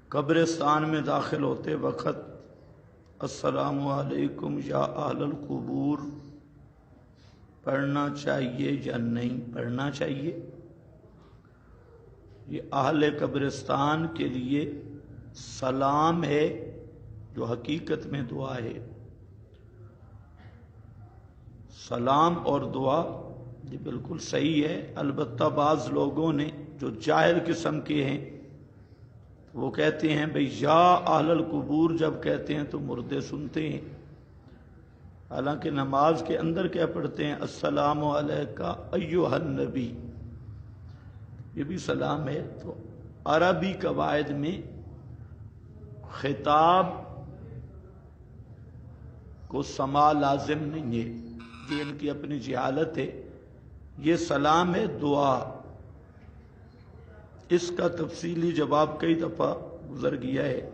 قبرستان میں داخل ہوتے وقت السلام علیکم یا اہل القبور پڑھنا چاہیے یا نہیں پڑھنا چاہیے؟ یہ اہل قبرستان کے لیے سلام ہے جو حقیقت میں دعا ہے۔ سلام اور دعا یہ بالکل صحیح ہے، البتہ بعض لوگوں نے جو جاہل قسم کے ہیں وہ کہتے ہیں بھئی یا اہل القبور جب کہتے ہیں تو مردے سنتے ہیں، حالانکہ نماز کے اندر کیا پڑھتے ہیں؟ السلام علیکہ ایھا النبی، یہ بھی سلام ہے۔ تو عربی قواعد میں خطاب کو سما لازم نہیں ہے، یہ ان کی اپنی جہالت ہے۔ یہ سلام ہے دعا، اس کا تفصیلی جواب کئی دفعہ گزر گیا ہے۔